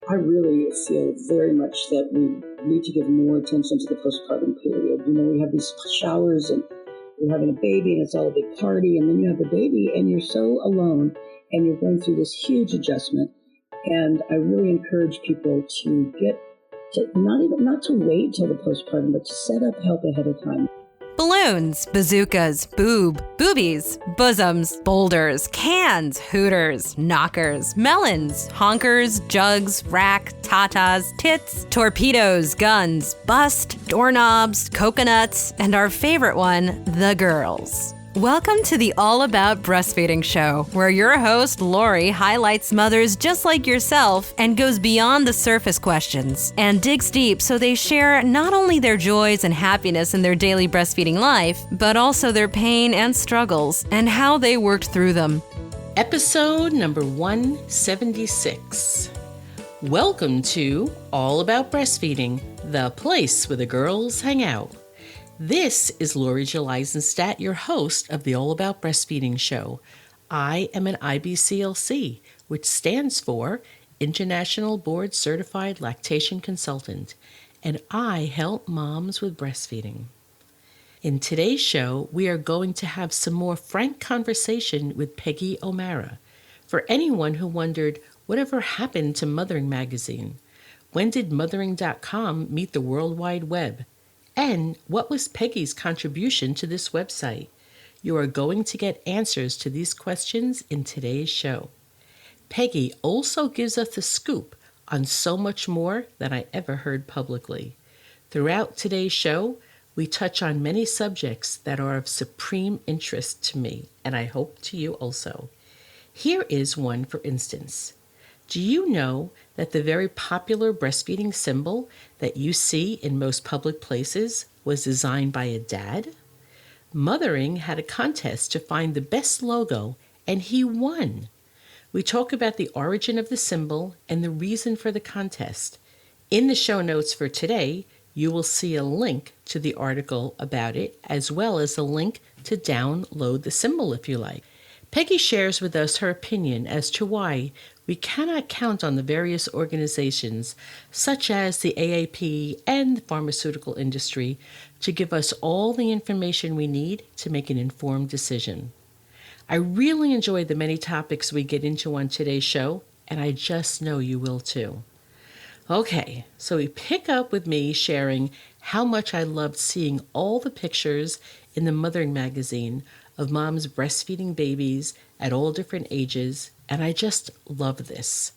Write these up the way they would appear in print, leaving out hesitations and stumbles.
I really feel very much that we need to give more attention to the postpartum period. You know, we have these showers and you're having a baby and it's all a big party, and then you have the baby and you're so alone and you're going through this huge adjustment. And I really encourage people to get to not to wait till the postpartum, but to set up help ahead of time. Balloons, bazookas, boobies, bosoms, boulders, cans, hooters, knockers, melons, honkers, jugs, rack, tatas, tits, torpedoes, guns, bust, doorknobs, coconuts, and our favorite one, the girls. Welcome to the All About Breastfeeding show, where your host, Lori, highlights mothers just like yourself and goes beyond the surface questions and digs deep so they share not only their joys and happiness in their daily breastfeeding life, but also their pain and struggles and how they worked through them. Episode number 176. Welcome to All About Breastfeeding, the place where the girls hang out. This is Lori Eisenstadt, your host of the All About Breastfeeding show. I am an IBCLC, which stands for International Board Certified Lactation Consultant, and I help moms with breastfeeding. In today's show, we are going to have some more frank conversation with Peggy O'Mara. For anyone who wondered whatever happened to Mothering Magazine, when did Mothering.com meet the World Wide Web? And what was Peggy's contribution to this website? You are going to get answers to these questions in today's show. Peggy also gives us the scoop on so much more than I ever heard publicly. Throughout today's show, we touch on many subjects that are of supreme interest to me, and I hope to you also. Here is one, for instance. Do you know that the very popular breastfeeding symbol that you see in most public places was designed by a dad? Mothering had a contest to find the best logo, and he won. We talk about the origin of the symbol and the reason for the contest. In the show notes for today, you will see a link to the article about it, as well as a link to download the symbol if you like. Peggy shares with us her opinion as to why we cannot count on the various organizations, such as the AAB and the pharmaceutical industry, to give us all the information we need to make an informed decision. I really enjoy the many topics we get into on today's show, and I just know you will too. Okay, so we pick up with me sharing how much I loved seeing all the pictures in the Mothering magazine of moms breastfeeding babies at all different ages, and I just love this.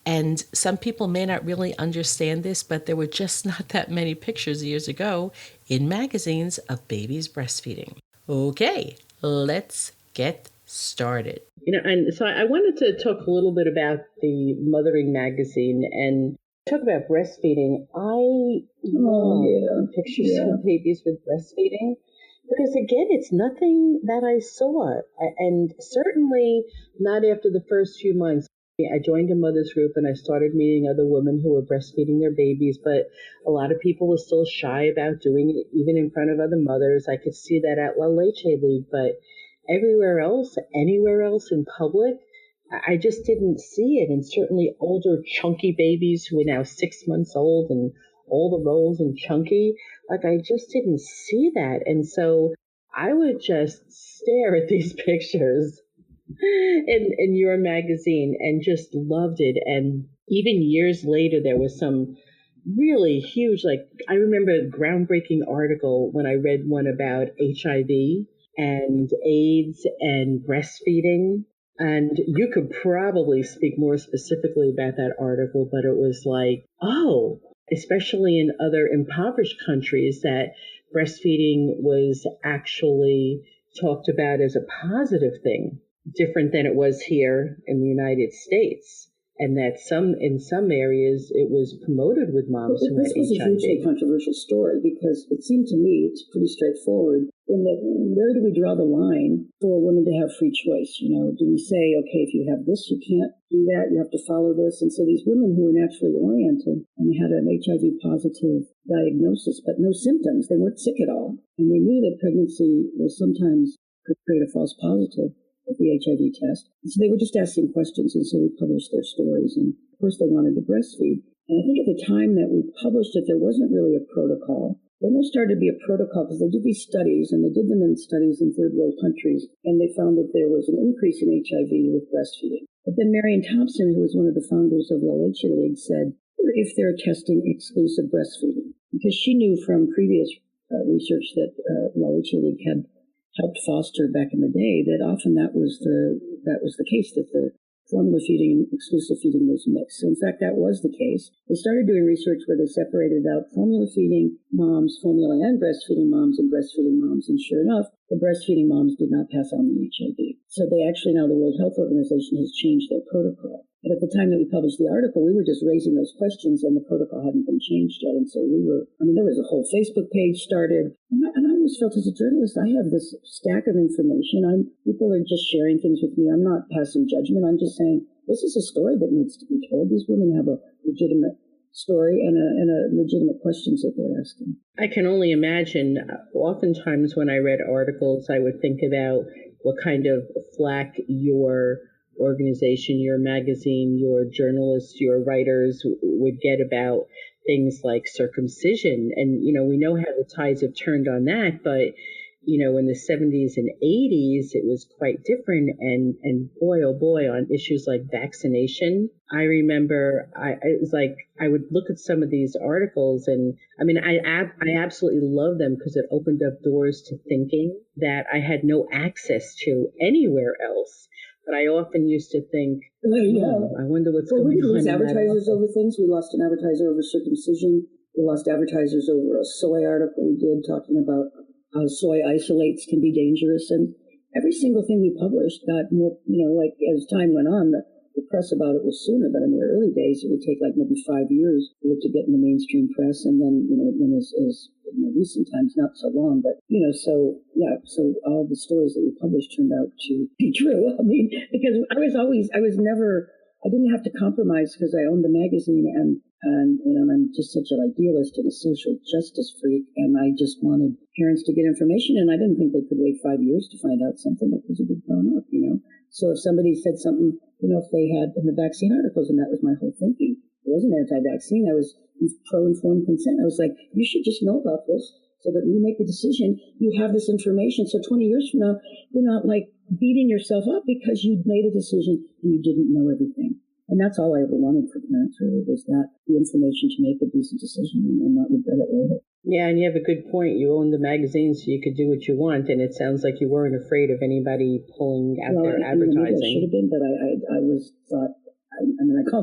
And some people may not really understand this, but there were just not that many pictures years ago in magazines of babies breastfeeding. Okay, let's get started. And so I wanted to talk a little bit about the Mothering magazine and talk about breastfeeding. I love pictures of babies with breastfeeding. Because again, it's nothing that I saw, and certainly not after the first few months. I joined a mother's group and I started meeting other women who were breastfeeding their babies, but a lot of people were still shy about doing it, even in front of other mothers. I could see that at La Leche League, but everywhere else, anywhere else in public, I just didn't see it. And certainly older, chunky babies who are now 6 months old and all the rolls and chunky, like I just didn't see that. And so I would just stare at these pictures in your magazine and just loved it. And even years later, there was some really huge, like I remember a groundbreaking article when I read one about HIV and AIDS and breastfeeding. And you could probably speak more specifically about that article, but it was like, oh, especially in other impoverished countries, that breastfeeding was actually talked about as a positive thing, different than it was here in the United States. And that in some areas it was promoted with moms who had HIV. This was a hugely controversial story because it seemed to me it's pretty straightforward. In that, where do we draw the line for a woman to have free choice? You know, do we say, okay, if you have this, you can't do that, you have to follow this? And so these women who were naturally oriented and had an HIV positive diagnosis, but no symptoms, they weren't sick at all. And they knew that pregnancy was sometimes could create a false positive. with the HIV test. And so they were just asking questions, and so we published their stories. And of course, they wanted to breastfeed. And I think at the time that we published it, there wasn't really a protocol. Then there started to be a protocol because they did these studies, and they did them in studies in third world countries, and they found that there was an increase in HIV with breastfeeding. But then Marion Thompson, who was one of the founders of LH League, said, if they're testing exclusive breastfeeding, because she knew from previous research that LH League had helped foster back in the day, that often that was the case, that the formula feeding and exclusive feeding was mixed. So in fact, that was the case. They started doing research where they separated out formula feeding moms, formula and breastfeeding moms, and breastfeeding moms. And sure enough, the breastfeeding moms did not pass on the HIV. So they actually, now the World Health Organization has changed their protocol. But at the time that we published the article, we were just raising those questions, and the protocol hadn't been changed yet. And so there was a whole Facebook page started. And I always felt as a journalist, I have this stack of information. People are just sharing things with me. I'm not passing judgment. I'm just saying, this is a story that needs to be told. These women have a legitimate story and a legitimate questions that they're asking. I can only imagine, oftentimes when I read articles, I would think about what kind of flack your organization, your magazine, your journalists, your writers would get about things like circumcision. And, we know how the tides have turned on that, but, in the 70s and 80s, it was quite different. And boy, oh boy, on issues like vaccination, I remember it was like I would look at some of these articles, and I absolutely love them because it opened up doors to thinking that I had no access to anywhere else. But I often used to think, I wonder what's going on. We lose advertisers over things. We lost an advertiser over circumcision. We lost advertisers over a soy article we did talking about how soy isolates can be dangerous. And every single thing we published got more, like as time went on, the press about it was sooner. But in the early days, it would take like maybe 5 years for it to get in the mainstream press. And then, then as in recent times, not so long, but, so all the stories that we published turned out to be true. Because I didn't have to compromise because I owned the magazine and I'm just such an idealist and a social justice freak. And I just wanted parents to get information. And I didn't think they could wait 5 years to find out something that was a bit grown up, So if somebody said something, if they had in the vaccine articles, and that was my whole thinking. I wasn't anti-vaccine. I was pro-informed consent. I was like, you should just know about this so that when you make a decision, you have this information. So 20 years from now, you're not like beating yourself up because you made a decision and you didn't know everything. And that's all I ever wanted for parents, really, was that the information to make a decent decision and not regret it later. Yeah, and you have a good point. You owned the magazine so you could do what you want, and it sounds like you weren't afraid of anybody pulling out their advertising. Maybe I should have been, but I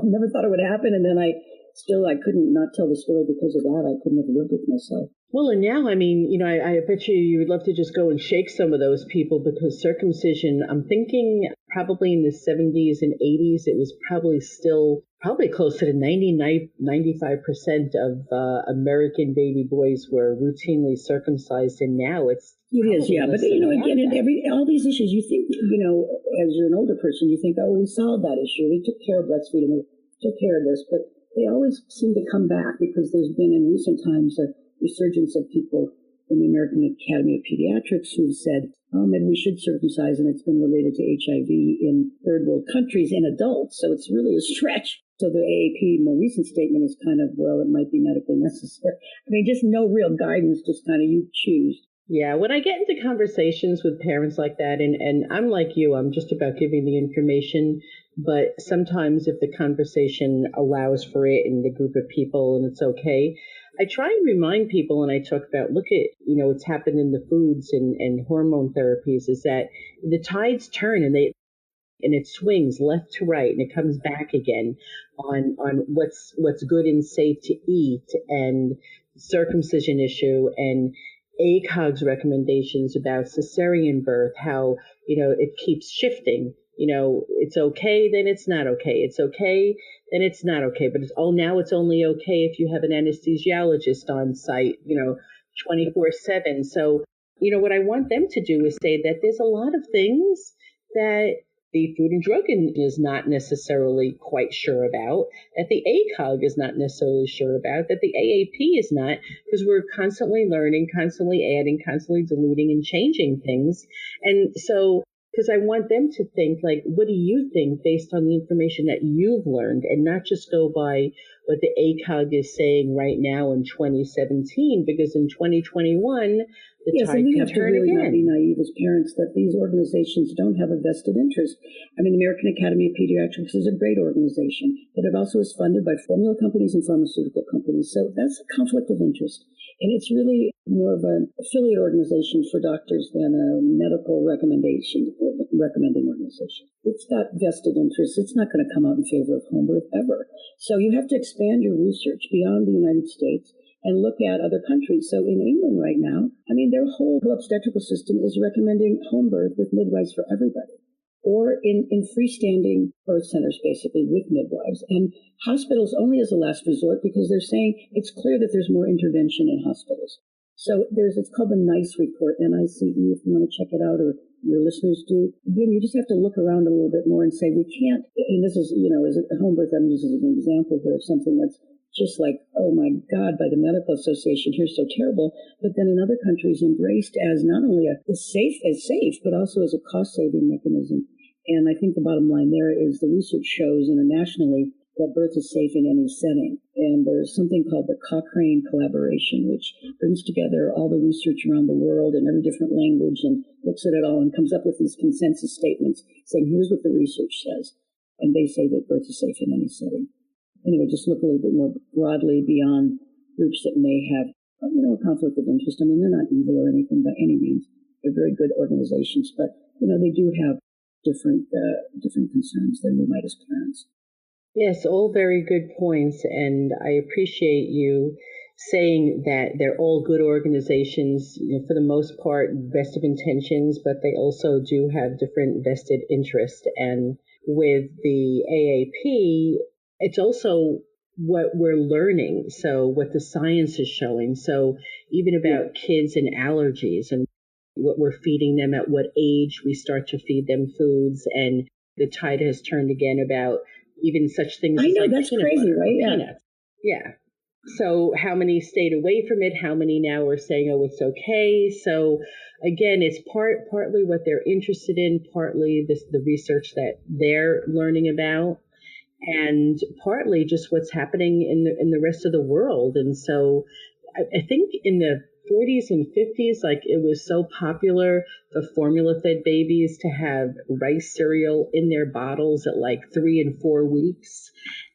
never thought it would happen, and then I couldn't not tell the story because of that. I couldn't have lived with myself. Well, and now, I bet you would love to just go and shake some of those people, because circumcision, I'm thinking probably in the 70s and 80s, it was probably close to the 95% of American baby boys were routinely circumcised, and now it is, yeah. But again, all these issues, you think, as you're an older person, you think, oh, we solved that issue, we took care of breastfeeding, we took care of this, but they always seem to come back because there's been in recent times a resurgence of people in the American Academy of Pediatrics who said, maybe we should circumcise, and it's been related to HIV in third world countries in adults, so it's really a stretch. So the AAP more recent statement is kind of, well, it might be medically necessary. Just no real guidance, just kind of you choose. Yeah, when I get into conversations with parents like that, and I'm like you, I'm just about giving the information, but sometimes if the conversation allows for it in the group of people and it's okay, I try and remind people, and I talk about, look at, what's happened in the foods and hormone therapies, is that the tides turn and it swings left to right, and it comes back again on what's good and safe to eat, and circumcision issue, and ACOG's recommendations about cesarean birth, how, it keeps shifting. It's okay, then it's not okay. It's okay, then it's not okay. But now it's only okay if you have an anesthesiologist on site, 24/7. So, what I want them to do is say that there's a lot of things that the Food and Drug Administration is not necessarily quite sure about, that the ACOG is not necessarily sure about, that the AAP is not, because we're constantly learning, constantly adding, constantly deleting and changing things. And so because I want them to think, like, what do you think based on the information that you've learned, and not just go by what the ACOG is saying right now in 2017, because in 2021, the Yes, tide and we can have to turn really not be again. naive as parents that these organizations don't have a vested interest. I mean, the American Academy of Pediatrics is a great organization, but it also is funded by formula companies and pharmaceutical companies. So that's a conflict of interest. And it's really more of an affiliate organization for doctors than a medical recommending organization. It's got vested interests. It's not going to come out in favor of home birth ever. So you have to expand your research beyond the United States and look at other countries. So in England right now, I mean, their whole obstetrical system is recommending home birth with midwives for everybody, or in freestanding birth centers, basically, with midwives, and hospitals only as a last resort, because they're saying it's clear that there's more intervention in hospitals. So it's called the NICE report, NICE, if you want to check it out, or your listeners do. Again, you just have to look around a little bit more and say, we can't, and this is, as a home birth, I'm using as an example here of something that's just like, oh my God, by the medical association, here's so terrible. But then in other countries embraced as not only as safe, but also as a cost-saving mechanism. And I think the bottom line there is the research shows internationally that birth is safe in any setting. And there's something called the Cochrane collaboration, which brings together all the research around the world in every different language and looks at it all and comes up with these consensus statements saying, here's what the research says. And they say that birth is safe in any setting. Anyway, just look a little bit more broadly beyond groups that may have, a conflict of interest. I mean, they're not evil or anything by any means. They're very good organizations, but, they do have different concerns than we might as parents. Yes, all very good points, and I appreciate you saying that they're all good organizations, for the most part, best of intentions, but they also do have different vested interests. And with the AAP, it's also what we're learning, so what the science is showing. So even about kids and allergies and what we're feeding them, at what age we start to feed them foods, and the tide has turned again about even such things as like that's crazy, butter, right? Yeah. Peanuts. Yeah. So how many stayed away from it? How many now are saying, oh, it's okay? So again, it's partly what they're interested in, partly the research that they're learning about, and partly just what's happening in the rest of the world. And so I think in the 40s and 50s, like, it was so popular for formula-fed babies to have rice cereal in their bottles at like 3 and 4 weeks.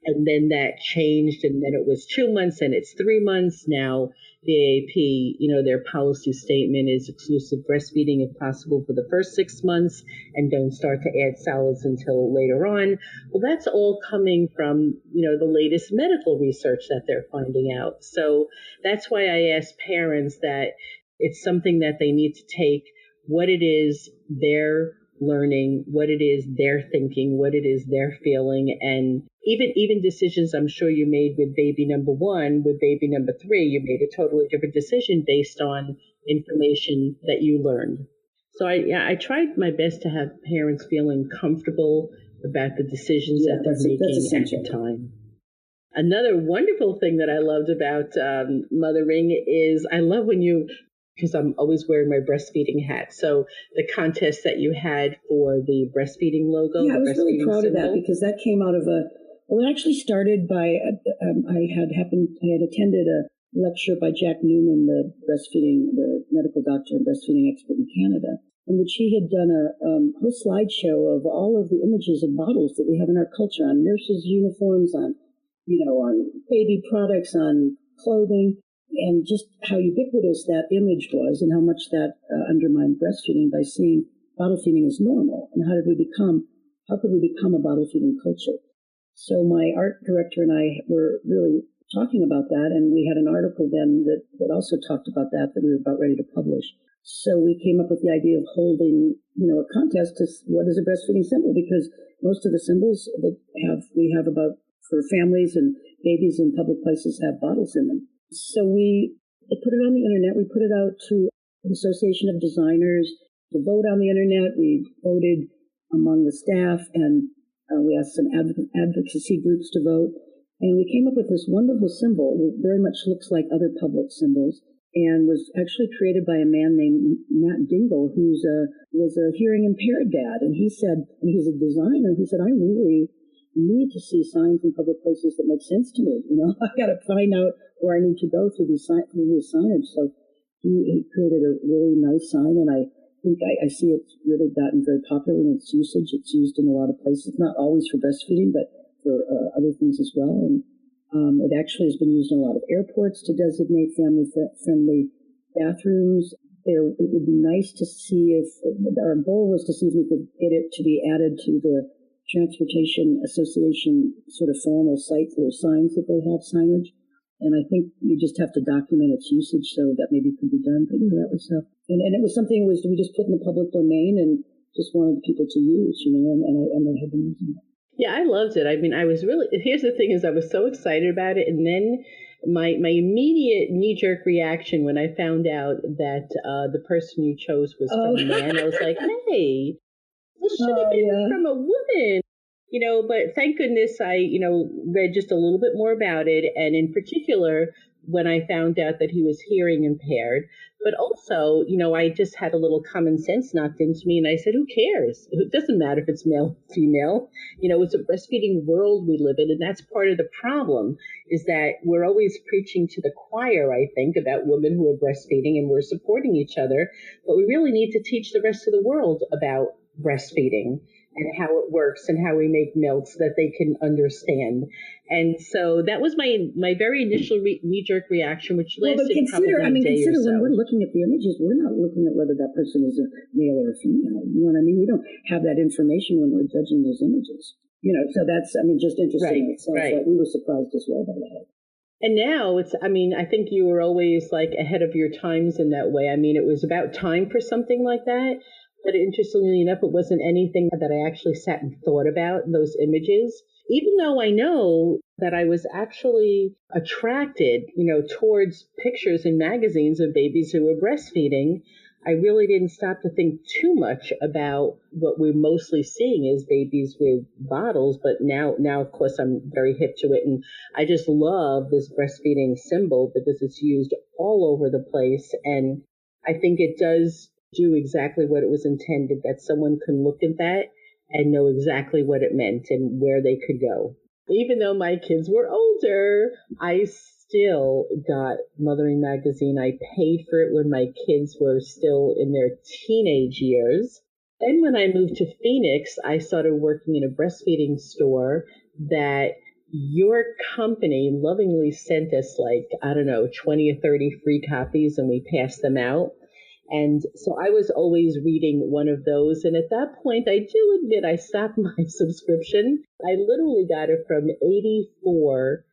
And then that changed, and then it was 2 months, and it's 3 months now. The AAP, their policy statement is exclusive breastfeeding if possible for the first 6 months, and don't start to add solids until later on. Well, that's all coming from, the latest medical research that they're finding out. So that's why I ask parents that it's something that they need to take what it is they're learning, what it is they're thinking, what it is they're feeling, and even decisions I'm sure you made with baby number 1, with baby number 3, you made a totally different decision based on information that you learned. So I tried my best to have parents feeling comfortable about the decisions that they're making at the time. Another wonderful thing that I loved about mothering is I love when because I'm always wearing my breastfeeding hat. So the contest that you had for the breastfeeding logo. Yeah, I was really proud symbol. of that, because that came out of it actually started by, I had attended a lecture by Jack Newman, the medical doctor and breastfeeding expert in Canada, in which he had done a whole slideshow of all of the images of bottles that we have in our culture, on nurses' uniforms, on baby products, on clothing, and just how ubiquitous that image was, and how much that undermined breastfeeding by seeing bottle feeding as normal. And how could we become a bottle feeding culture? So my art director and I were really talking about that, and we had an article then that also talked about that we were about ready to publish. So we came up with the idea of holding, a contest to what is a breastfeeding symbol, because most of the symbols that we have about for families and babies in public places have bottles in them. So we put it on the internet. We put it out to the Association of Designers to vote on the internet. We voted among the staff, and we asked some advocacy groups to vote. And we came up with this wonderful symbol that very much looks like other public symbols. and was actually created by a man named Matt Dingle, was a hearing impaired dad. And he said, and he's a designer, he said, I really need to see signs in public places that make sense to me. I got to find out where I need to go through these signage. So he created a really nice sign, and I think I see it's really gotten very popular in its usage. It's used in a lot of places, not always for breastfeeding, but for other things as well. And it actually has been used in a lot of airports to designate family-friendly bathrooms. It would be nice to see if our goal was to see if we could get it to be added to the Transportation Association sort of formal sites or signs that they have signage. And I think you just have to document its usage so that maybe it could be done. But that was and it was something we just put in the public domain and just wanted people to use, and I have been using it. Yeah, I loved it. I mean, here's the thing is I was so excited about it. And then my immediate knee-jerk reaction when I found out that the person you chose was from a man, I was like, hey, this should have been from a woman. But thank goodness I, read just a little bit more about it. And in particular, when I found out that he was hearing impaired, but also, I just had a little common sense knocked into me and I said, who cares? It doesn't matter if it's male or female. It's a breastfeeding world we live in. And that's part of the problem is that we're always preaching to the choir, I think, about women who are breastfeeding and we're supporting each other. But we really need to teach the rest of the world about breastfeeding and how it works and how we make milk so that they can understand. And so that was my very initial knee-jerk reaction, which lasted probably a day or so. When we're looking at the images, we're not looking at whether that person is a male or a female. You know what I mean? We don't have that information when we're judging those images. So that's, just interesting. Right. We were surprised as well by that. And now I think you were always like ahead of your times in that way. It was about time for something like that. But interestingly enough, it wasn't anything that I actually sat and thought about, those images, even though I know that I was actually attracted, towards pictures in magazines of babies who were breastfeeding. I really didn't stop to think too much about what we're mostly seeing is babies with bottles. But now, of course, I'm very hip to it. And I just love this breastfeeding symbol because it's used all over the place. And I think it does do exactly what it was intended, that someone can look at that and know exactly what it meant and where they could go. Even though my kids were older, I still got Mothering Magazine. I paid for it when my kids were still in their teenage years. Then when I moved to Phoenix, I started working in a breastfeeding store that your company lovingly sent us 20 or 30 free copies and we passed them out. And so I was always reading one of those. And at that point, I do admit I stopped my subscription. I literally got it from 84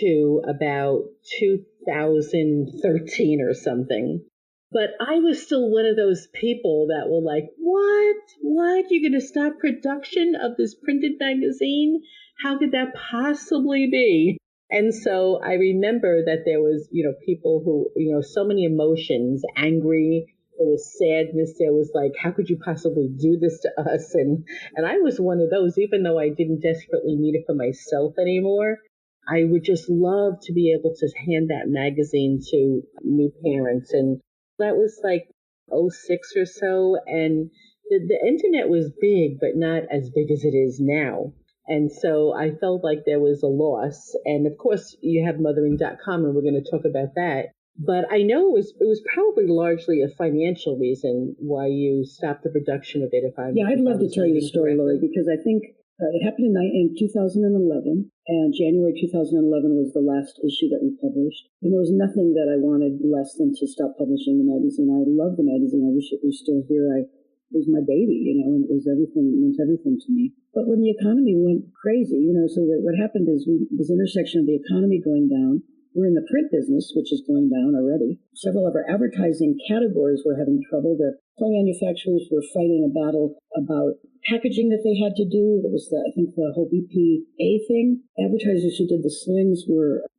to about 2013 or something. But I was still one of those people that were like, what? You're going to stop production of this printed magazine? How could that possibly be? And so I remember that there was, people who, so many emotions, angry, there was sadness, there was like, how could you possibly do this to us? And I was one of those, even though I didn't desperately need it for myself anymore. I would just love to be able to hand that magazine to new parents. And that was like 2006 or so. And the internet was big, but not as big as it is now. And so I felt like there was a loss. And of course, you have mothering.com, and we're going to talk about that. But I know it was probably largely a financial reason why you stopped the production of it. I'd love to tell you the story, Lori, because I think it happened in 2011, and January 2011 was the last issue that we published. And there was nothing that I wanted less than to stop publishing the magazine. I love the magazine. I wish it was still here. It was my baby, and it was everything. It meant everything to me. But when the economy went crazy, so that what happened is this intersection of the economy going down. We're in the print business, which is going down already. Several of our advertising categories were having trouble. The toy manufacturers were fighting a battle about packaging that they had to do. It was the whole BPA thing. Advertisers who did the slings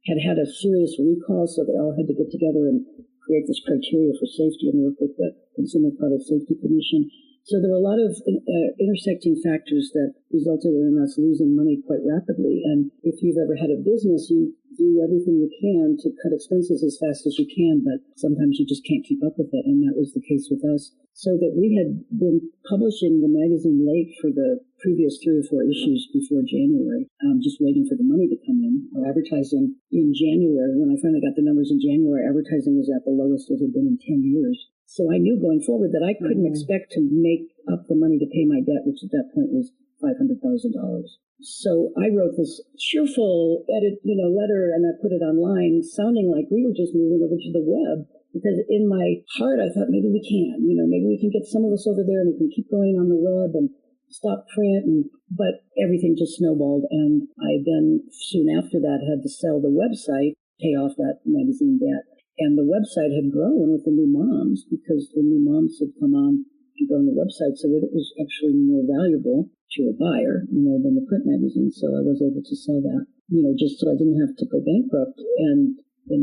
had a serious recall, so they all had to get together and create this criteria for safety and work with the Consumer Product Safety Commission. So there were a lot of intersecting factors that resulted in us losing money quite rapidly. And if you've ever had a business, you do everything you can to cut expenses as fast as you can, but sometimes you just can't keep up with it, and that was the case with us. So that we had been publishing the magazine late for the previous 3 or 4 issues before January, just waiting for the money to come in. Our advertising in January, when I finally got the numbers in January, advertising was at the lowest it had been in 10 years. So I knew going forward that I couldn't expect to make up the money to pay my debt, which at that point was $500,000. So I wrote this cheerful letter, and I put it online, sounding like we were just moving over to the web. Because in my heart, I thought maybe we can, maybe we can get some of us over there and we can keep going on the web and stop print. But everything just snowballed. And I then, soon after that, had to sell the website, pay off that magazine debt. And the website had grown with the new moms because the new moms had come on and go on the website. So that it was actually more valuable to a buyer, than the print magazine. So I was able to sell that, just so I didn't have to go bankrupt and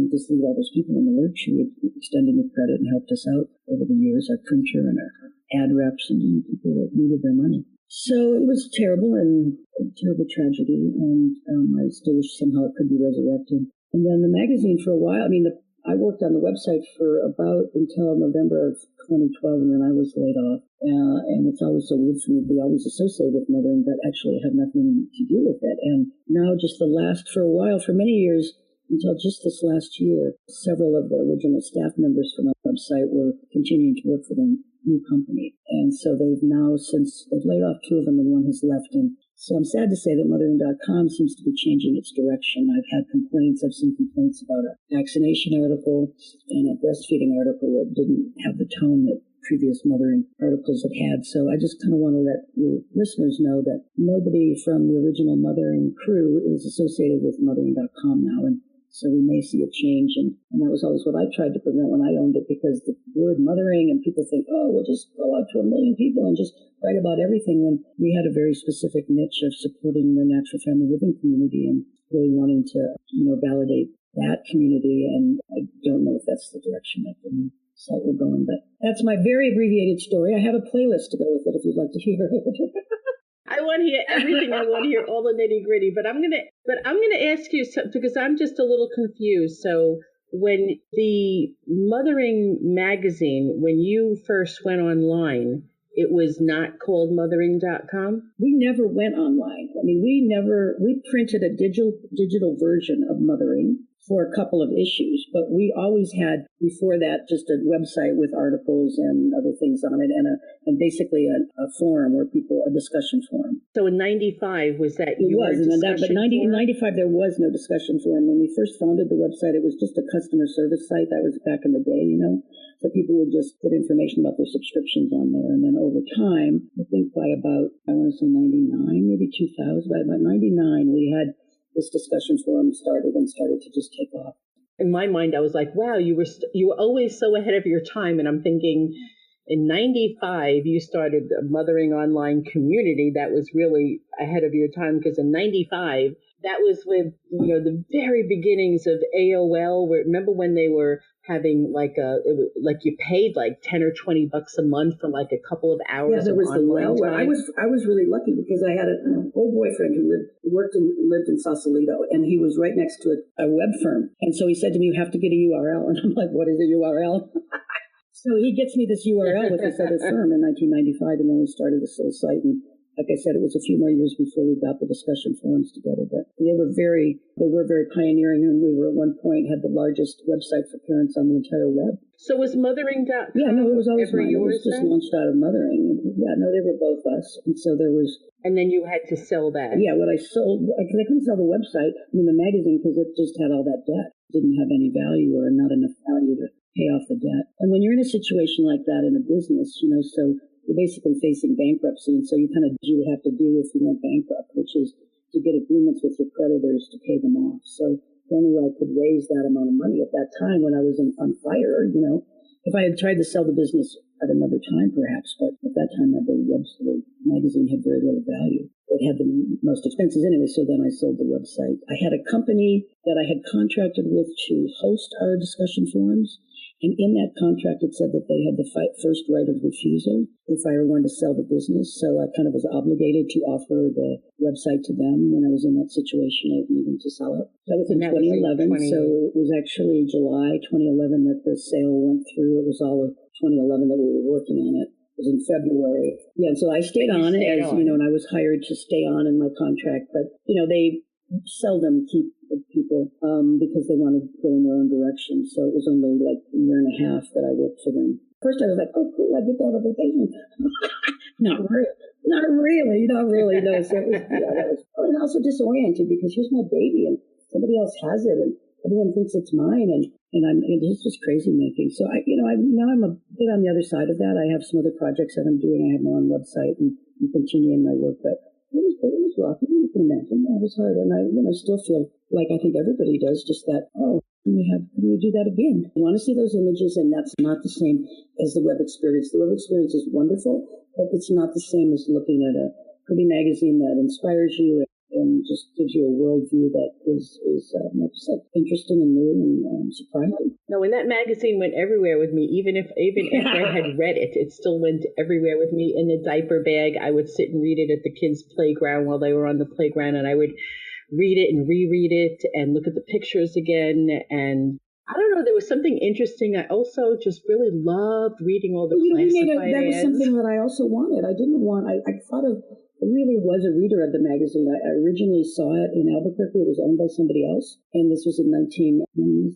just leave all those people in the lurch who had extended the credit and helped us out over the years, our printer and our ad reps and people that needed their money. So it was terrible and a terrible tragedy, and I still wish somehow it could be resurrected. And then the magazine for a while, I worked on the website for about until November of 2012, and then I was laid off. And it's always so weird for me to be always associated with mothering, but actually I had nothing to do with it. And now for a while, for many years, until just this last year, several of the original staff members from our website were continuing to work for the new company. And so they've now, since they've laid off 2 of them and 1 has left. And so I'm sad to say that mothering.com seems to be changing its direction. I've had complaints. I've seen complaints about a vaccination article and a breastfeeding article that didn't have the tone that previous mothering articles have had. So I just kind of want to let your listeners know that nobody from the original mothering crew is associated with mothering.com now. And so we may see a change, and that was always what I tried to prevent when I owned it, because the word mothering, and people think, oh, we'll just go out to 1 million people and just write about everything, when we had a very specific niche of supporting the natural family living community and really wanting to, validate that community. And I don't know if that's the direction that the site will go in, but that's my very abbreviated story. I have a playlist to go with it if you'd like to hear it. I want to hear everything. I want to hear all the nitty gritty. But I'm gonna ask you something, because I'm just a little confused. So when the Mothering magazine, when you first went online, it was not called mothering.com? We never went online. We printed a digital version of Mothering for a couple of issues, but we always had, before that, just a website with articles and other things on it, and basically a forum where a discussion forum. So in 95, was that it your was, discussion but in forum? 95 there was no discussion forum. When we first founded the website, it was just a customer service site. That was back in the day, so people would just put information about their subscriptions on there, and then over time, I think by about, I want to say 99, maybe 2000, by about 99, we had this discussion forum started to just take off. In my mind, I was like, wow, you were always so ahead of your time. And I'm thinking, in 95, you started a Mothering online community that was really ahead of your time, because in 95, that was with, the very beginnings of AOL. Remember when they were having you paid like $10 or $20 a month for like a couple of hours. Yeah, there was the well. I was really lucky because I had an old boyfriend who lived in Sausalito, and he was right next to a web firm. And so he said to me, "You have to get a URL." And I'm like, "What is a URL?" So he gets me this URL with this other firm in 1995, and then we started this little site. And like I said, it was a few more years before we got the discussion forums together, but they were very pioneering, and we were at one point had the largest website for parents on the entire web. So was mothering.com? Yeah, no, it was always mine. It was just then? launched out of Mothering. Yeah, no, they were both us, and so there was. And then you had to sell that. Yeah, what I sold, because I couldn't sell the website, the magazine, because it just had all that debt. It didn't have any value or not enough value to pay off the debt. And when you're in a situation like that in a business, so you're basically facing bankruptcy, and so you kind of do what you have to do if you went bankrupt, which is to get agreements with your creditors to pay them off. So the only way I could raise that amount of money at that time when I was on fire, if I had tried to sell the business at another time, perhaps, but at that time the magazine had very little value. It had the most expenses anyway, so then I sold the website. I had a company that I had contracted with to host our discussion forums, And in that contract, it said that they had the first right of refusal if I ever wanted to sell the business. So I kind of was obligated to offer the website to them when I was in that situation of needing to sell it. That was in 2011. So it was actually July 2011 that the sale went through. It was all of 2011 that we were working on it. It was in February. Yeah, so I stayed on as, you know, and I was hired to stay on in my contract. But, you know, they seldom keep people because they want to go in their own direction. So it was only like a year and a half that I worked for them. First I was like, oh, cool, I get to have a vacation. Not really. No, so it was, I was also disoriented because here's my baby and somebody else has it and everyone thinks it's mine and it's just crazy making. So I'm a bit on the other side of that. I have some other projects that I'm doing. I have my own website and continuing my work, but it was rough. You can imagine. It was hard. And I still feel like I think everybody does, just that, can we do that again? I want to see those images, and that's not the same as the web experience. The web experience is wonderful, but it's not the same as looking at a pretty magazine that inspires you and just gives you a worldview that is like I said, interesting and new and surprising. No, when that magazine went everywhere with me, even after I had read it, it still went everywhere with me in a diaper bag. I would sit and read it at the kids' playground while they were on the playground, and I would read it and reread it and look at the pictures again. And I don't know, there was something interesting. I also just really loved reading all the classified that was ads. something that I also wanted. I thought of, I really was a reader of the magazine. I originally saw it in Albuquerque. It was owned by somebody else. And this was in 1973,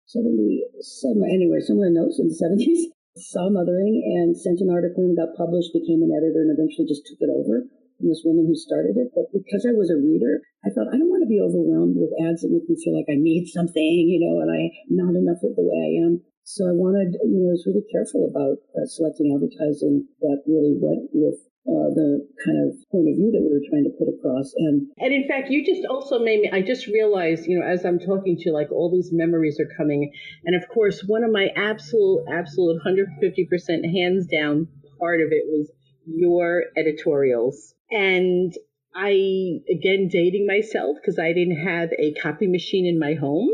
77, anyway, somewhere in the 70s. Saw Mothering and sent an article and got published, became an editor, and eventually just took it over from this woman who started it. But because I was a reader, I thought, I don't want to be overwhelmed with ads that make me feel like I need something, and I'm not enough of the way I am. So I wanted, I was really careful about selecting advertising that really went with the kind of point of view that we were trying to put across. And in fact, you just also made me, I just realized, as I'm talking to you, like all these memories are coming. And of course, one of my absolute 150% hands down part of it was your editorials. And I, again, dating myself because I didn't have a copy machine in my home.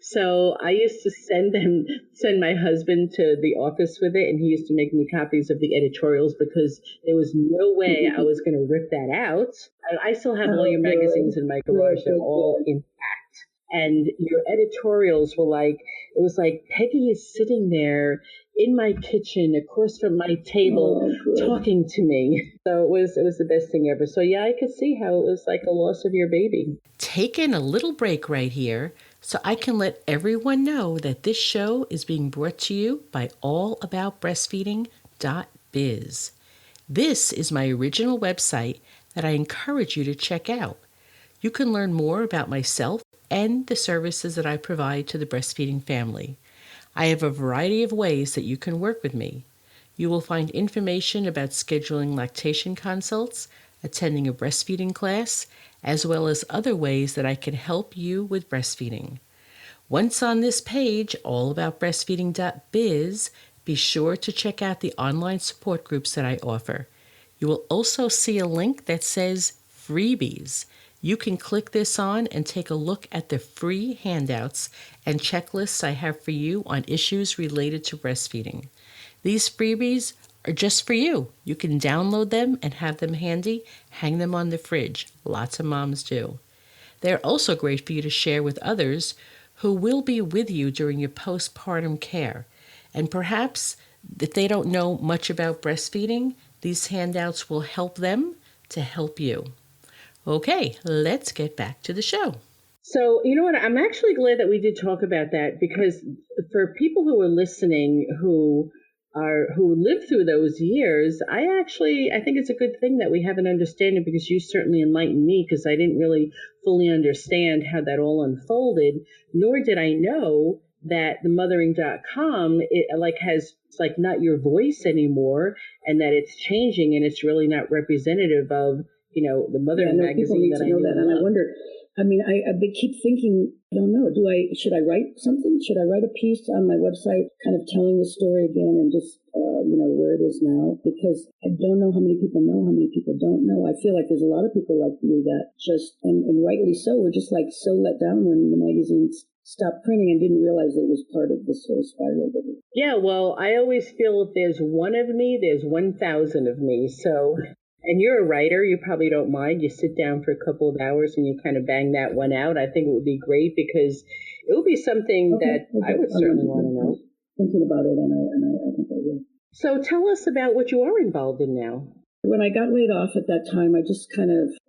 So I used to send my husband to the office with it, and he used to make me copies of the editorials because there was no way I was going to rip that out. I still have all your magazines in my garage. They're all intact. And your editorials were like, it was like Peggy is sitting there in my kitchen across from my table talking to me. So it was the best thing ever. So yeah, I could see how it was like a loss of your baby. Taking a little break right here so I can let everyone know that this show is being brought to you by allaboutbreastfeeding.biz. This is my original website that I encourage you to check out. You can learn more about myself and the services that I provide to the breastfeeding family. I have a variety of ways that you can work with me. You will find information about scheduling lactation consults, attending a breastfeeding class, as well as other ways that I can help you with breastfeeding. Once on this page, allaboutbreastfeeding.biz, be sure to check out the online support groups that I offer. You will also see a link that says freebies. You can click this on and take a look at the free handouts and checklists I have for you on issues related to breastfeeding. These freebies are just for you. You can download them and have them handy, hang them on the fridge. Lots of moms do. They're also great for you to share with others who will be with you during your postpartum care. And perhaps if they don't know much about breastfeeding, these handouts will help them to help you. Okay, let's get back to the show. So, you know what? I'm actually glad that we did talk about that because for people who are listening who lived through those years, I think it's a good thing that we have an understanding because you certainly enlightened me because I didn't really fully understand how that all unfolded, nor did I know that the mothering.com has not your voice anymore and that it's changing and it's really not representative of the Mothering magazine that I knew. And I wonder, I mean, I keep thinking, I don't know, should I write something? Should I write a piece on my website kind of telling the story again and just, where it is now? Because I don't know how many people know, how many people don't know. I feel like there's a lot of people like me that just, and rightly so, were just like so let down when the magazines stopped printing and didn't realize that it was part of this whole spiral. Yeah, well, I always feel if there's one of me, there's 1,000 of me. So, and you're a writer, you probably don't mind. You sit down for a couple of hours and you kind of bang that one out. I think it would be great because it would be something that I would certainly want to know. Thinking about it, and I think I will. So tell us about what you are involved in now. When I got laid off at that time, I just I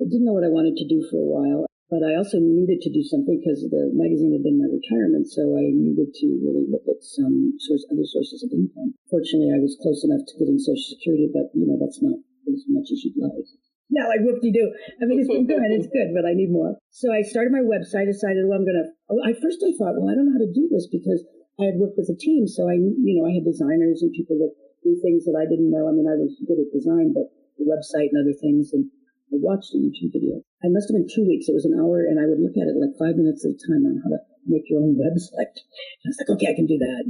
didn't know what I wanted to do for a while. But I also needed to do something because the magazine had been my retirement, so I needed to really look at some other sources of income. Fortunately, I was close enough to getting Social Security, but that's not as much as you'd like. Now, like, whoop-de-doo. I mean, it's been good, it's good, but I need more. So I started my website, decided, I thought, I don't know how to do this because I had worked with a team, so I had designers and people that do things that I didn't know. I mean, I was good at design, but the website and other things, and I watched a YouTube video. I must have been 2 weeks. It was an hour, and I would look at it like 5 minutes at a time on how to make your own website. I was like, okay, I can do that.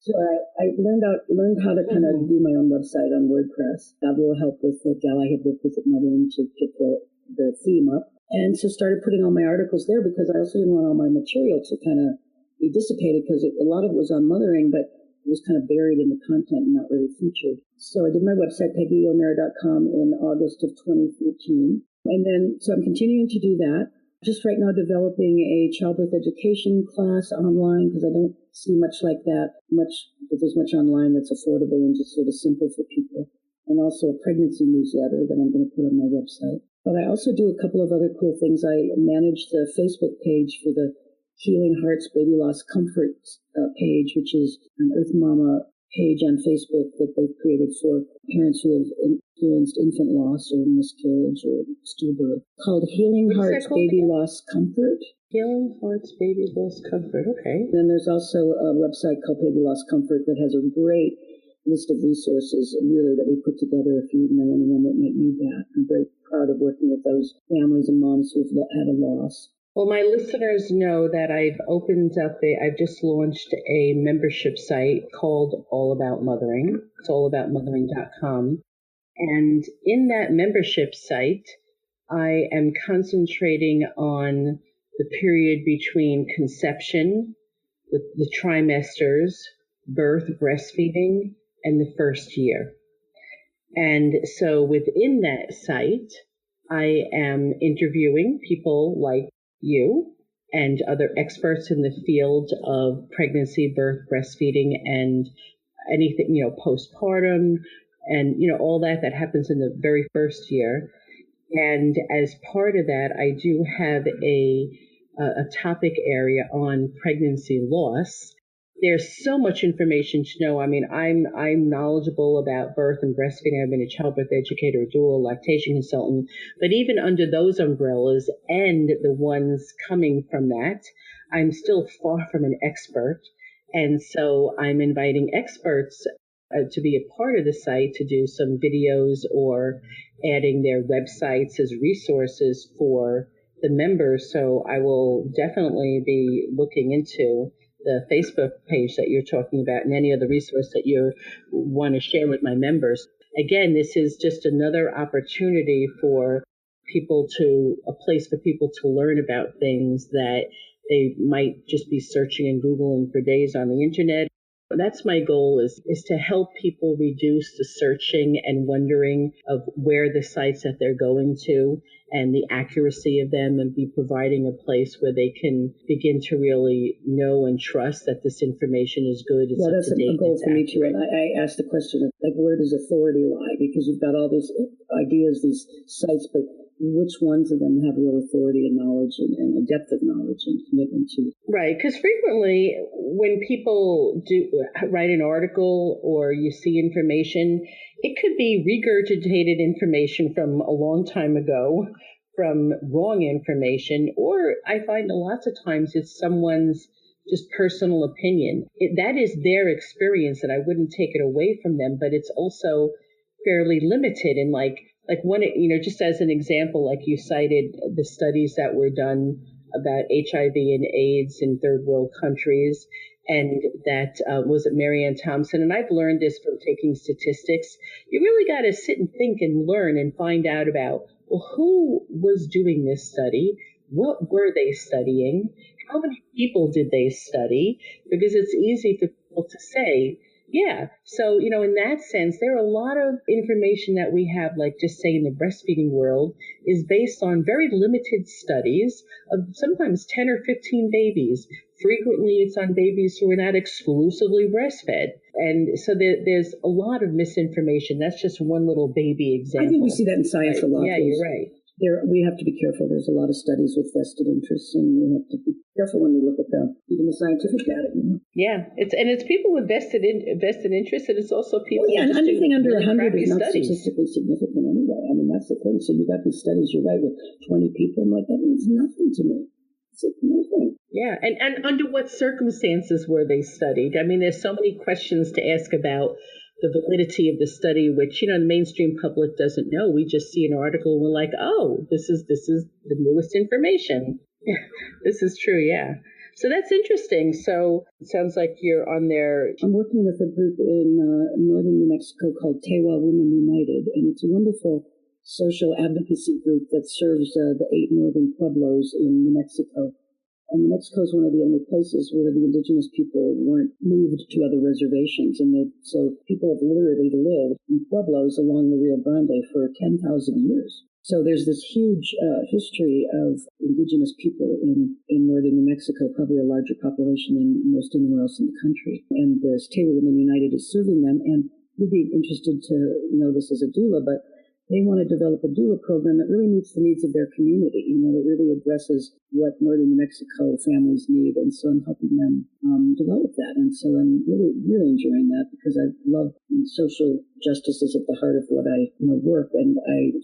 So I learned how to kind of do my own website on WordPress. That will help with the gal I had worked with at Mothering to get the theme up. And so started putting all my articles there because I also didn't want all my material to kind of be dissipated because a lot of it was on mothering, but it was kind of buried in the content and not really featured. So I did my website, PeggyO'Mara.com, in August of 2013. And then, so I'm continuing to do that. Just right now developing a childbirth education class online because I don't see much like that, if there's much online that's affordable and just sort of simple for people. And also a pregnancy newsletter that I'm going to put on my website. But I also do a couple of other cool things. I manage the Facebook page for the Healing Hearts Baby Loss Comfort page, which is an Earth Mama page on Facebook that they've created for parents who have experienced infant loss or miscarriage or stillbirth, called Healing Hearts Baby Loss Comfort. Healing Hearts Baby Loss Comfort, okay. Then there's also a website called Baby Loss Comfort that has a great list of resources, really, that we put together if you know anyone that might need that. I'm very proud of working with those families and moms who've had a loss. Well, my listeners know that I've just launched a membership site called All About Mothering. It's allaboutmothering.com. And in that membership site, I am concentrating on the period between conception, the trimesters, birth, breastfeeding, and the first year. And so within that site, I am interviewing people like you and other experts in the field of pregnancy, birth, breastfeeding, and anything, postpartum, and, all that happens in the very first year. And as part of that, I do have a topic area on pregnancy loss. There's so much information to know. I mean, I'm knowledgeable about birth and breastfeeding. I've been a childbirth educator, a doula, lactation consultant. But even under those umbrellas and the ones coming from that, I'm still far from an expert. And so I'm inviting experts to be a part of the site to do some videos or adding their websites as resources for the members. So I will definitely be looking into the Facebook page that you're talking about and any other resource that you want to share with my members. Again, this is just another opportunity for a place for people to learn about things that they might just be searching and Googling for days on the internet. That's my goal is to help people reduce the searching and wondering of where the sites that they're going to and the accuracy of them, and be providing a place where they can begin to really know and trust that this information is good. It's that's up to date, a goal for me too. And I asked the question of, where does authority lie? Because you've got all these ideas, these sites, but which ones of them have real authority and knowledge and a depth of knowledge and commitment to? Right, because frequently when people do write an article or you see information, it could be regurgitated information from a long time ago, from wrong information, or I find lots of times it's someone's just personal opinion. That is their experience, and I wouldn't take it away from them, but it's also fairly limited. And Like one, just as an example, like you cited the studies that were done about HIV and AIDS in third world countries, and that was it Marianne Thompson. And I've learned this from taking statistics. You really got to sit and think and learn and find out about, well, who was doing this study? What were they studying? How many people did they study? Because it's easy for people to say, yeah. So, in that sense, there are a lot of information that we have, like just say in the breastfeeding world, is based on very limited studies of sometimes 10 or 15 babies. Frequently, it's on babies who are not exclusively breastfed. And so there's a lot of misinformation. That's just one little baby example. I think we see that in science a lot. Yeah, you're right. We have to be careful. There's a lot of studies with vested interests, and we have to be careful when we look at them, even the scientific data. Yeah, it's people with vested interests, and it's also people. Well, yeah, and anything under 100 is not studies. statistically significant anyway. I mean, that's the thing. So you got these studies, you're right, with 20 people. I'm like, that means nothing to me. It's like nothing. Yeah, and under what circumstances were they studied? I mean, there's so many questions to ask about the validity of the study, which, the mainstream public doesn't know. We just see an article and we're like, oh, this is the newest information. Yeah, this is true. Yeah. So that's interesting. So it sounds like you're on there. I'm working with a group in northern New Mexico called Tewa Women United, and it's a wonderful social advocacy group that serves the 8 northern pueblos in New Mexico. And New Mexico is one of the only places where the indigenous people weren't moved to other reservations. And so people have literally lived in pueblos along the Rio Grande for 10,000 years. So there's this huge history of indigenous people in northern New Mexico, probably a larger population than most anywhere else in the country. And the State Women United is serving them. And you'd be interested to know this as a doula, but they want to develop a doula program that really meets the needs of their community, that really addresses what northern New Mexico families need. And so I'm helping them develop that. And so I'm really, really enjoying that because I love social justice is at the heart of what I work. And I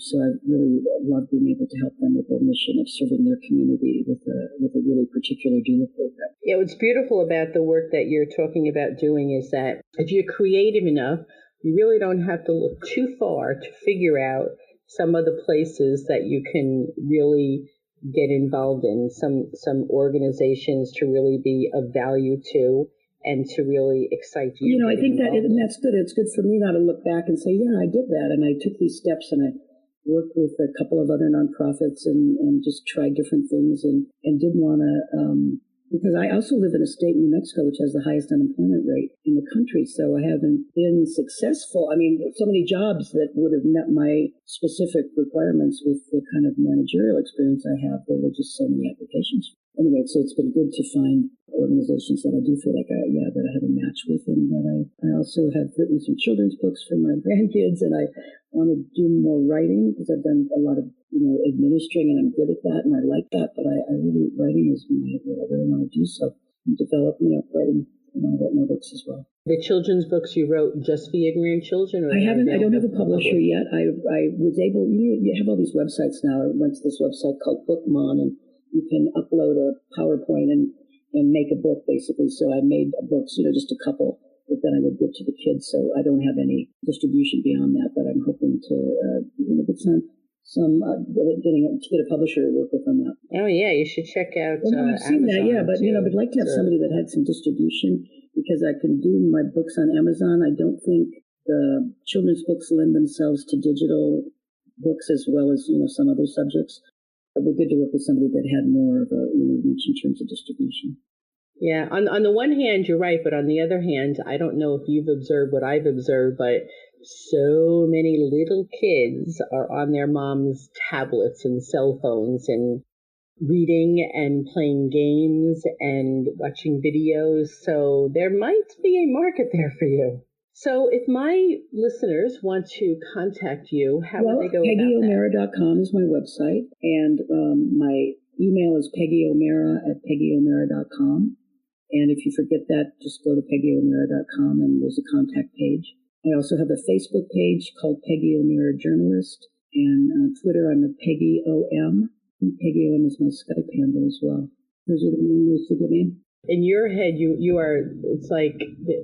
really love being able to help them with their mission of serving their community with a really particular doula program. Yeah, what's beautiful about the work that you're talking about doing is that if you're creative enough, you really don't have to look too far to figure out some of the places that you can really get involved in, some organizations to really be of value to and to really excite you. I think that's good. It's good for me now to look back and say, yeah, I did that. And I took these steps and I worked with a couple of other nonprofits and just tried different things and did want to because I also live in a state in New Mexico which has the highest unemployment rate in the country. So I haven't been successful. I mean, so many jobs that would have met my specific requirements with the kind of managerial experience I have. There were just so many applications. Anyway, so it's been good to find organizations that I do feel like that I have a match with, and that I also have written some children's books for my grandkids, and I want to do more writing because I've done a lot of administering, and I'm good at that, and I like that. But I really writing is what I really want to do. So I'm developing writing. And I'll write more books as well. The children's books you wrote just for your grandchildren? Or I don't have a publisher yet. I was able. You have all these websites now. I went to this website called Bookmon, and you can upload a PowerPoint and make a book, basically. So I made books, just a couple that then I would give to the kids. So I don't have any distribution beyond that, but I'm hoping to get get a publisher to work with on that. Oh yeah, you should check out. Well, I've seen that, yeah, but too. I'd like to have somebody that had some distribution because I can do my books on Amazon. I don't think the children's books lend themselves to digital books as well as some other subjects. It would be good to work with somebody that had more of a reach in terms of distribution. Yeah, on the one hand, you're right, but on the other hand, I don't know if you've observed what I've observed, but so many little kids are on their mom's tablets and cell phones and reading and playing games and watching videos. So there might be a market there for you. So if my listeners want to contact you, how would they go about that? PeggyO'Mara.com is my website, and my email is PeggyO'Mara@PeggyO'Mara.com. And if you forget that, just go to PeggyO'Mara.com and there's a contact page. I also have a Facebook page called Peggy O'Mara Journalist, and on Twitter I'm a Peggy OM. And Peggy OM is my Skype handle as well. Those are the main ways to get in. In your head, you are, it's like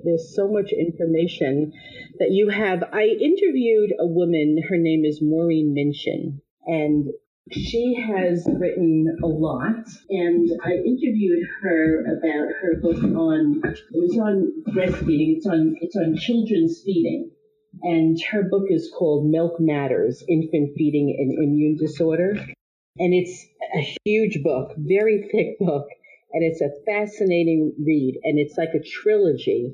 there's so much information that you have. I interviewed a woman, her name is Maureen Minchin, and she has written a lot, and I interviewed her about her book it was on breastfeeding, it's on children's feeding, and her book is called Milk Matters, Infant Feeding and Immune Disorder, and it's a huge book, very thick book, and it's a fascinating read, and it's like a trilogy,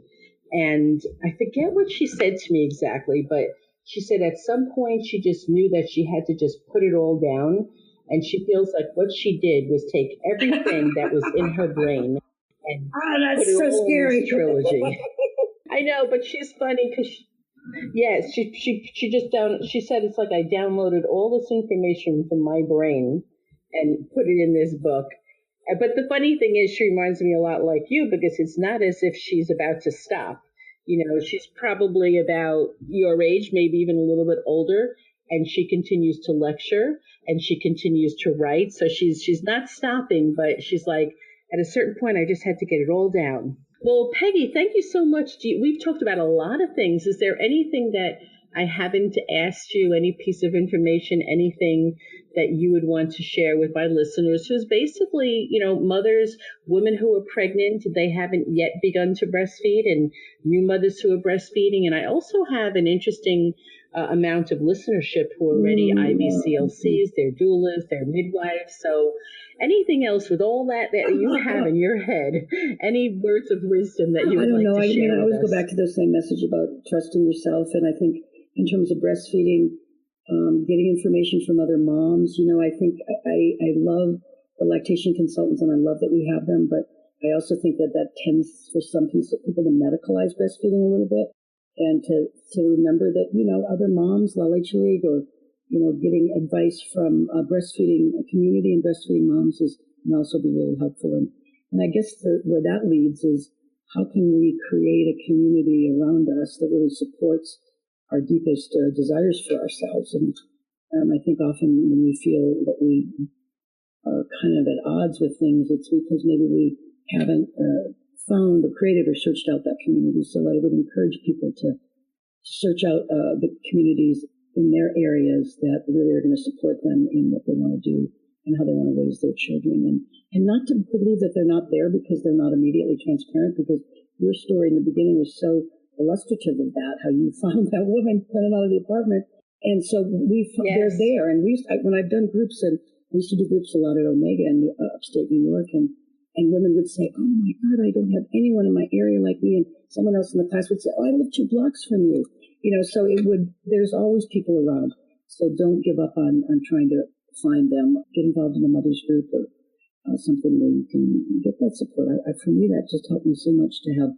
and I forget what she said to me exactly, but she said at some point she just knew that she had to just put it all down. And she feels like what she did was take everything that was in her brain and that's put it so all scary. in this trilogy. I know, but she's funny because, yes, she just she said it's like I downloaded all this information from my brain and put it in this book. But the funny thing is she reminds me a lot like you because it's not as if she's about to stop. You know, she's probably about your age, maybe even a little bit older, and she continues to lecture and she continues to write. So she's not stopping, but she's like, at a certain point, I just had to get it all down. Well, Peggy, thank you so much. We've talked about a lot of things. Is there anything that I haven't asked you, any piece of information, anything that you would want to share with my listeners who's basically, you know, mothers, women who are pregnant, they haven't yet begun to breastfeed, and new mothers who are breastfeeding. And I also have an interesting amount of listenership who are already IBCLCs, they're doulas, they're midwives. So anything else with all that you have in your head, any words of wisdom that you would like to share? I always go back to the same message about trusting yourself. And I think in terms of breastfeeding, getting information from other moms. You know, I think I love the lactation consultants and I love that we have them, but I also think that tends for some people to medicalize breastfeeding a little bit and to remember that, you know, other moms, LH League, or, you know, getting advice from a breastfeeding community and breastfeeding moms can also be really helpful. And I guess where that leads is how can we create a community around us that really supports our deepest desires for ourselves. And I think often when we feel that we are kind of at odds with things, it's because maybe we haven't found or created or searched out that community. So I would encourage people to search out the communities in their areas that really are going to support them in what they want to do and how they want to raise their children. And not to believe that they're not there because they're not immediately transparent, because your story in the beginning was so illustrative of that, how you found that woman running out of the apartment. And so they're there. And when I've done groups, and we used to do groups a lot at Omega in upstate New York, and women would say, oh my God, I don't have anyone in my area like me. And someone else in the class would say, oh, I live 2 blocks from you. You know, so there's always people around. So don't give up on trying to find them. Get involved in a mother's group or something where you can get that support. For me, that just helped me so much to have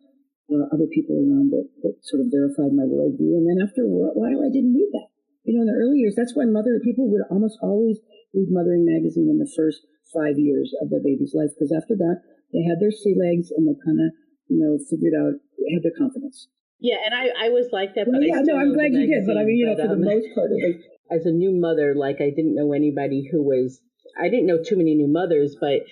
other people around that sort of verified my worldview. And then after a while, I didn't need that. You know, in the early years, that's why people would almost always read Mothering Magazine in the first 5 years of the baby's life, because after that, they had their sea legs and they kind of, you know, figured out, had their confidence. Yeah, and I was like that. Well, but yeah, no, I'm glad you did. But I mean, you know, for the most part, as a new mother, like I didn't know anybody I didn't know too many new mothers, but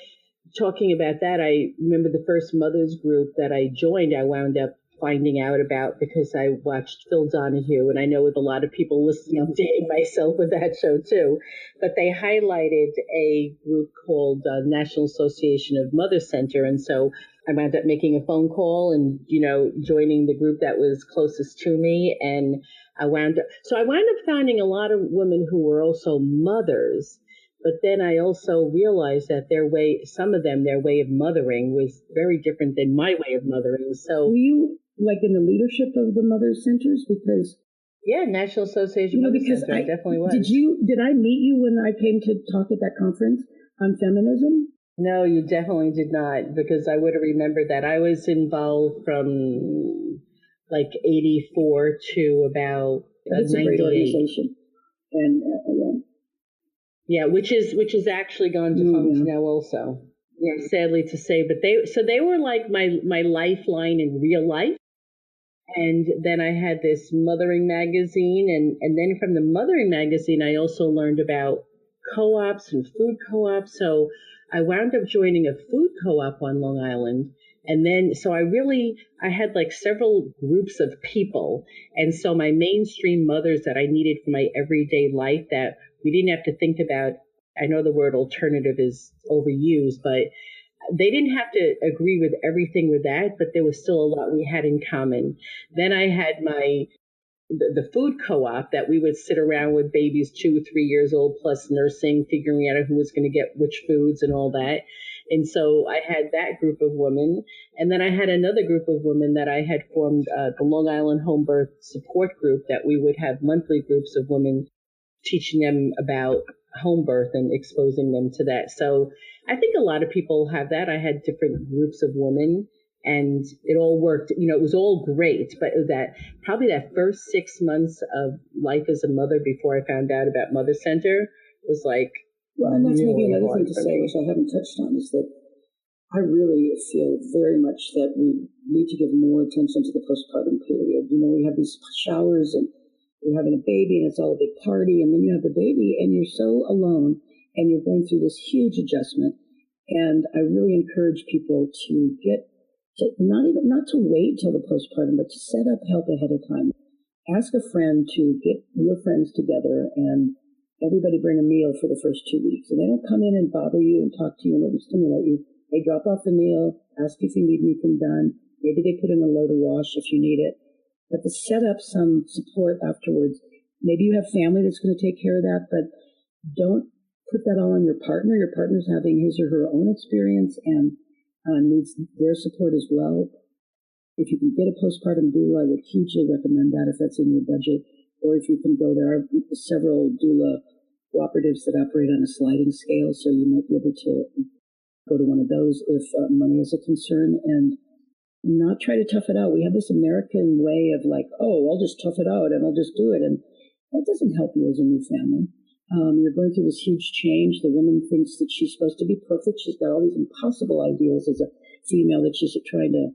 talking about that, I remember the first mothers group that I joined, I wound up finding out about because I watched Phil Donahue, and I know with a lot of people listening, I'm dating myself with that show too, but they highlighted a group called National Association of Mother Center, and so I wound up making a phone call and, you know, joining the group that was closest to me, and I wound up finding a lot of women who were also mothers. But then I also realized that their way of mothering was very different than my way of mothering. So were you like in the leadership of the mother centers? Because National Association of Mother Centers, I definitely was. Did I meet you when I came to talk at that conference on feminism? No, you definitely did not, because I would have remembered that. I was involved from like 84 to about That's 98. a great organization. And yeah, which is actually gone defunct now also. Yeah, sadly to say. But they were like my lifeline in real life. And then I had this Mothering magazine, and then from the Mothering magazine I also learned about co-ops and food co-ops. So I wound up joining a food co-op on Long Island. And then, so I had like several groups of people. And so my mainstream mothers that I needed for my everyday life that we didn't have to think about. I know the word alternative is overused, but they didn't have to agree with everything with that, but there was still a lot we had in common. Then I had the food co-op that we would sit around with babies 2, 3 years old plus nursing, figuring out who was going to get which foods and all that. And so I had that group of women. And then I had another group of women that I had formed the Long Island Home Birth Support Group, that we would have monthly groups of women teaching them about home birth and exposing them to that. So I think a lot of people have that. I had different groups of women and it all worked. It was all great, but probably that first 6 months of life as a mother before I found out about Mother Center was like, well, and that's really maybe another thing to say, which I haven't touched on, is that I really feel very much that we need to give more attention to the postpartum period. We have these showers and you're having a baby and it's all a big party, and then you have the baby and you're so alone and you're going through this huge adjustment. And I really encourage people to not to wait till the postpartum, but to set up help ahead of time. Ask a friend to get your friends together and everybody bring a meal for the first 2 weeks. And they don't come in and bother you and talk to you and overstimulate you. They drop off the meal, ask if you need anything done. Maybe they put in a load of wash if you need it. But to set up some support afterwards. Maybe you have family that's going to take care of that, but don't put that all on your partner. Your partner's having his or her own experience and needs their support as well. If you can get a postpartum doula, I would hugely recommend that if that's in your budget. Or if you can go, there are several doula cooperatives that operate on a sliding scale, so you might be able to go to one of those if money is a concern, and not try to tough it out. We have this American way of like, oh, I'll just tough it out and I'll just do it. And that doesn't help you as a new family. You're going through this huge change. The woman thinks that she's supposed to be perfect. She's got all these impossible ideals as a female that she's trying to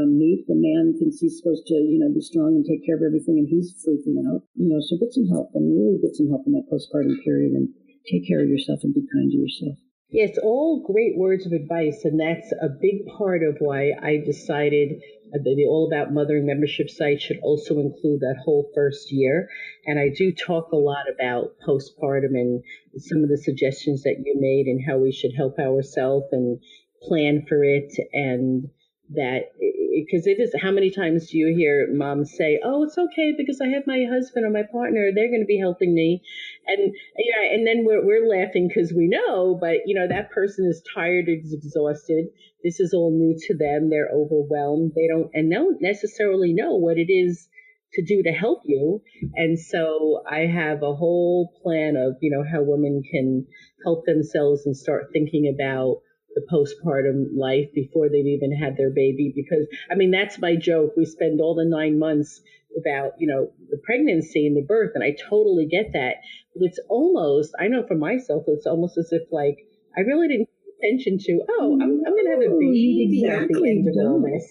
meet. The man thinks he's supposed to, be strong and take care of everything, and he's freaking out. So get some help, and really get some help in that postpartum period, and take care of yourself and be kind to yourself. Yeah, it's all great words of advice, and that's a big part of why I decided that the All About Mothering membership site should also include that whole first year. And I do talk a lot about postpartum and some of the suggestions that you made and how we should help ourselves and plan for it, and that because it is, how many times do you hear moms say, oh, it's okay because I have my husband or my partner, they're going to be helping me. And then we're laughing because we know, but that person is tired, is exhausted. This is all new to them. They're overwhelmed. They don't necessarily know what it is to do to help you. And so I have a whole plan of, how women can help themselves and start thinking about the postpartum life before they've even had their baby, because that's my joke. We spend all the 9 months about, the pregnancy and the birth, and I totally get that. But it's almost, I know for myself, it's almost as if like, I really didn't pay attention to, I'm going to have a baby at the end of all this.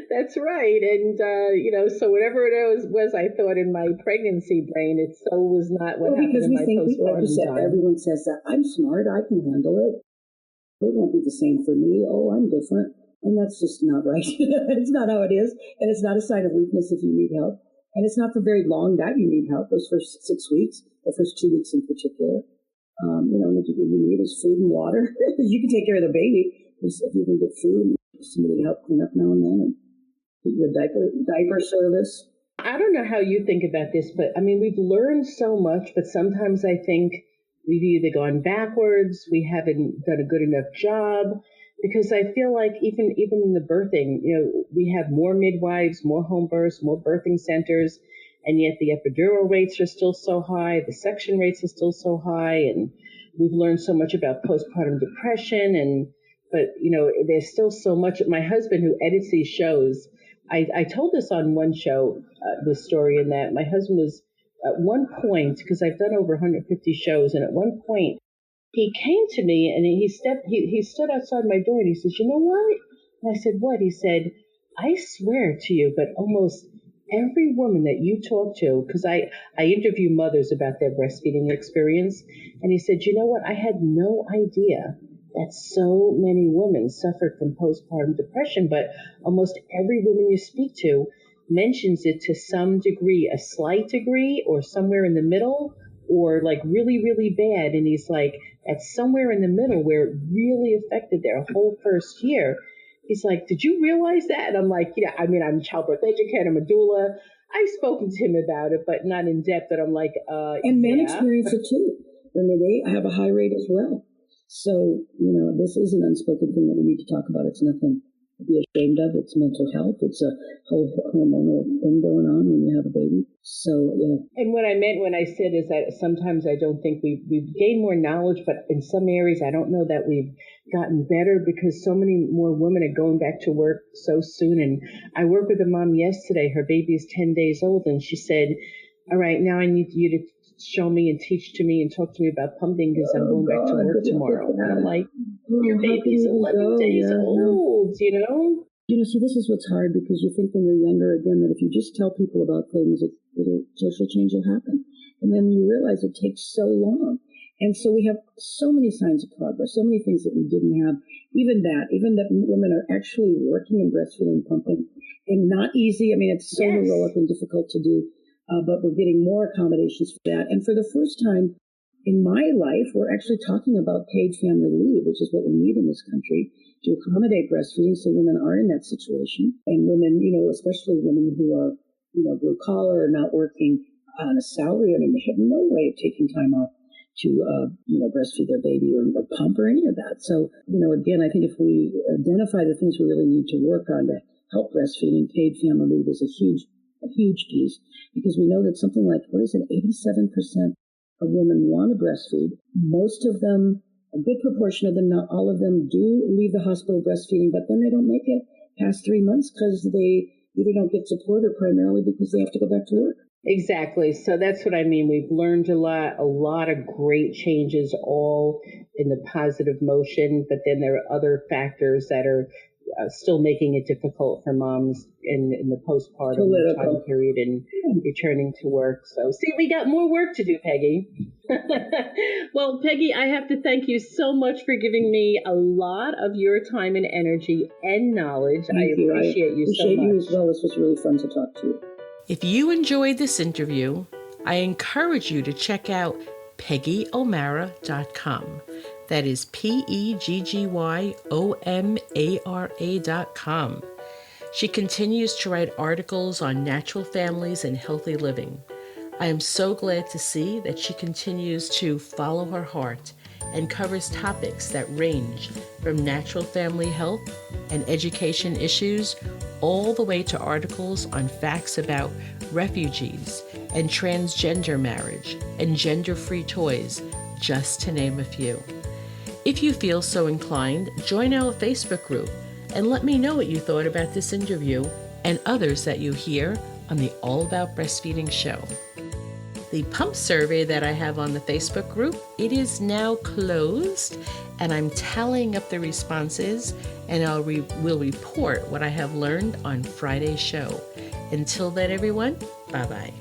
That's right. And, so whatever it was, I thought in my pregnancy brain, it so was not what happened in my postpartum time. Everyone says that I'm smart, I can handle it. It won't be the same for me. Oh, I'm different. And that's just not right. It's not how it is. And it's not a sign of weakness if you need help. And it's not for very long that you need help, those first 6 weeks, the first 2 weeks in particular. What you need is food and water. You can take care of the baby. If you can get food, somebody to help clean up now and then, and get your diaper service. I don't know how you think about this, but we've learned so much, but sometimes I think we've either gone backwards, we haven't done a good enough job, because I feel like even in the birthing, we have more midwives, more home births, more birthing centers, and yet the epidural rates are still so high, the section rates are still so high, and we've learned so much about postpartum depression, but there's still so much. My husband, who edits these shows, I told this on one show, this story, in that my husband was, at one point, because I've done over 150 shows, and at one point he came to me and he stood outside my door and he says, you know what? And I said, what? He said, I swear to you, but almost every woman that you talk to, because I interview mothers about their breastfeeding experience, and he said, you know what, I had no idea that so many women suffered from postpartum depression, but almost every woman you speak to mentions it to some degree, a slight degree, or somewhere in the middle, or like really, really bad. And he's like, that's somewhere in the middle where it really affected their whole first year. He's like, did you realize that? And I'm like, yeah, I mean, I'm a childbirth educator, I'm a doula. I've spoken to him about it, but not in depth. But I'm like, and men yeah. experience it too. And they have a high rate as well. So, this is an unspoken thing that we need to talk about. It's nothing to be ashamed of. It's mental health. It's a whole hormonal thing going on when you have a baby. So, yeah. And what I meant when I said is that sometimes I don't think we've gained more knowledge, but in some areas I don't know that we've gotten better because so many more women are going back to work so soon. And I worked with a mom yesterday. Her baby is 10 days old, and she said, all right, now I need you to show me and teach to me and talk to me about pumping because I'm going back to work tomorrow. And I'm like, your baby's 11 days old, See, this is what's hard because you think when you're younger, again, that if you just tell people about things, social change will happen. And then you realize it takes so long. And so we have so many signs of progress, so many things that we didn't have. Even that women are actually working in breastfeeding and pumping. And not easy. I mean, it's so heroic and difficult to do. But we're getting more accommodations for that. And for the first time in my life, we're actually talking about paid family leave, which is what we need in this country to accommodate breastfeeding so women are in that situation. And women, especially women who are, blue collar or not working on a salary, I mean, they have no way of taking time off to, breastfeed their baby or pump or any of that. So, again, I think if we identify the things we really need to work on to help breastfeeding, paid family leave is a huge piece, because we know that something like, 87% of women want to breastfeed. Most of them, a good proportion of them, not all of them, do leave the hospital breastfeeding, but then they don't make it past 3 months because they either don't get support or primarily because they have to go back to work. Exactly. So that's what I mean. We've learned a lot of great changes, all in the positive motion, but then there are other factors that are still making it difficult for moms in the postpartum time period and returning to work. So, see, we got more work to do, Peggy. Well, Peggy, I have to thank you so much for giving me a lot of your time and energy and knowledge. I appreciate you so much. You as well. This was really fun to talk to you. If you enjoyed this interview, I encourage you to check out PeggyO'Mara.com. That is PeggyOmara.com. She continues to write articles on natural families and healthy living. I am so glad to see that she continues to follow her heart and covers topics that range from natural family health and education issues all the way to articles on facts about refugees and transgender marriage and gender-free toys, just to name a few. If you feel so inclined, join our Facebook group and let me know what you thought about this interview and others that you hear on the All About Breastfeeding show. The pump survey that I have on the Facebook group, it is now closed, and I'm tallying up the responses, and will report what I have learned on Friday's show. Until then, everyone, bye-bye.